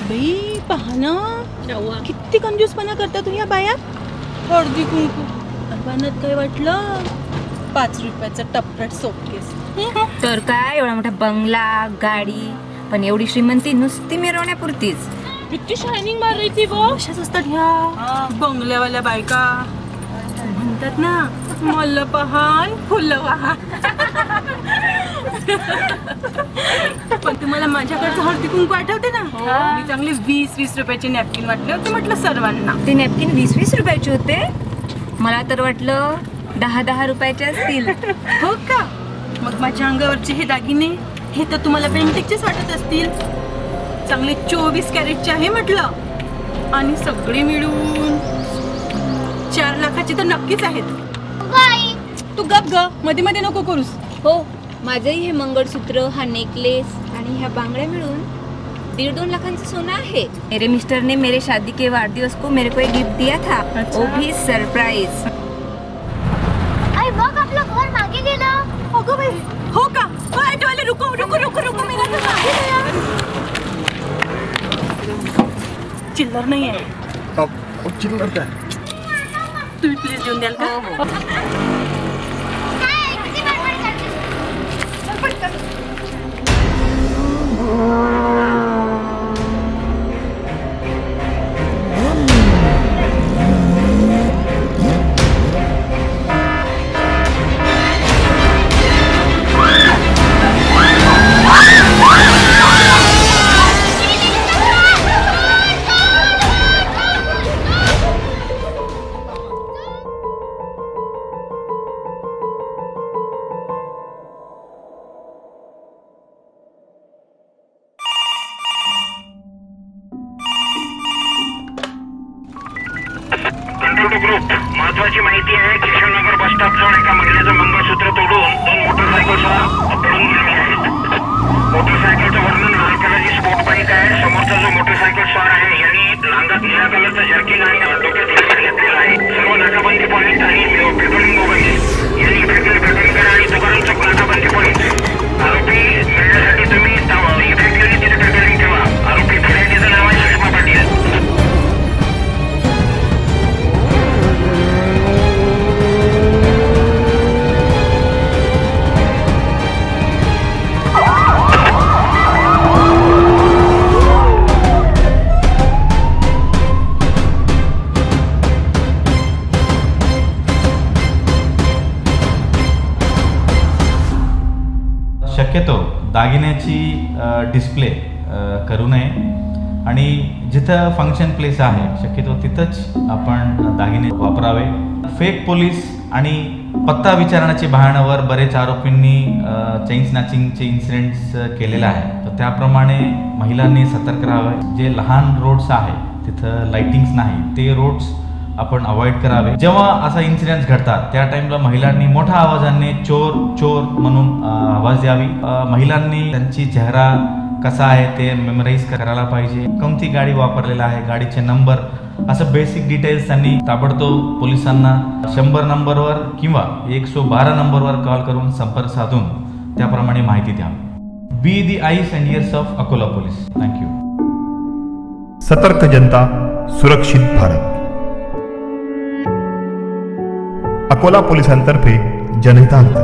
बाई पहा ना किती कंजूसपणा करतात ह्या बाया. हळदी कुंकू अबानात काय वाटलं 5 रुपयाचा टपराट सोपकेस. तर काय एवढा मोठा बंगला गाडी, पण एवढी श्रीमंती नुसती मिरवण्यापुरतीच. किती शायनिंग मार रही थी वो. अशाच असतात ह्या बंगल्यावाल्या बायका. म्हणतात ना मल्ल पहान फुलं वाहा. पण तुम्हाला माझ्याकडचं हळदी कुंकू आठवते ना. मी चांगले 20-20 रुपयाचे नॅपकिन वाटले होते म्हटलं सर्वांना. ते नॅपकिन 20-20 रुपयाचे होते. मला तर वाटलं 10-10 रुपयाचे असतील. हो का. मग माझ्या अंगावरचे हे दागिने हे तर तुम्हाला बेंटिकचेच वाटत असतील. चांगले 24 कॅरेटचे आहे म्हटलं. आणि सगळे मिळून 4 लाखाचे तर नक्कीच आहेत. तू गप ग, मध्ये मध्ये नको करूस. हो, माझंही हे मंगळसूत्र, हा नेकलेस आणि ह्या बांगड्या मिळून 1.5-2 लाखांचं सोनं आहे. मेरे मिस्टर ने मेरे शादी के वारदिवस को मेरे को एक गिफ्ट दिया था. वो भी सरप्राइज. आई बघ आपलं घर मागे गेलं. अगं बाई, हो का. ऑटोवाले रुको रुको रुको रुको. मेरा घर मागे गया. चिल्लर नाही आहे. चिल्लर काय तुम्ही प्लीज देऊन द्याल का. महत्वाची माहिती आहे. केशवनगर बस स्टॉप जवळ एका महिलेचं मंगळसूत्र तोडून 2 मोटरसायकल पळून गेले आहेत. मोटरसायकलचं वर्णन लाल कलरची स्पोर्ट बाईक आहे. समोरचा जो मोटरसायकल स्वार आहे यांनी लांगात निळ्या कलरचं जर्किन आणि डोक्यात हेल्मेट घेतलेलं आहे. सर्व नाकाबंदी पॉईंट आणि पेट्रोलिंग मोबाईल यांनी इफेक्टली पेट्रोलिंग करा आणि तुकाराम चौक नाकाबंदी पॉईंट. आरोपी मिळण्यासाठी तुम्ही इफेक्टली तिथे पेट्रोलिंग ठेवा. आरोपी फिर्यादीचं नाव आहे सुषमा पाटील. शक्यतो दागिन्याची डिस्प्ले करू नये आणि जिथं फंक्शन प्लेस आहे शक्यतो तिथंच आपण दागिने वापरावे. फेक पोलीस आणि पत्ता विचारण्याच्या बहाण्यावर बरेच आरोपींनी चेन स्नॅचिंगचे इन्सिडेंट्स केलेले आहे. तर त्याप्रमाणे महिलांनी सतर्क राहावे. जे लहान रोड्स आहे तिथं लाईटिंग्स नाही ते रोड्स आपण अवॉइड करावे. जेव्हा असा इन्सिडेंट्स घडतात त्या टाइमला महिलांनी मोठ्या आवाजाने चोर चोर म्हणून आवाज द्यावी. महिलांनी त्यांची चेहरा कसा आहे ते मेमराईज करायला पाहिजे. कोणती गाडी वापरलेला आहे, गाडीचे नंबर, असं बेसिक डिटेल्स त्यांनी ताबडतोब पोलिसांना 100 नंबरवर किंवा 112 नंबरवर कॉल करून संपर्क साधून त्याप्रमाणे माहिती द्यावी. Be the eyes and years of Akola police. Thank you. सतर्क जनता, सुरक्षित भारत. अकोला पोलिसांतर्फे जनहितार्थ.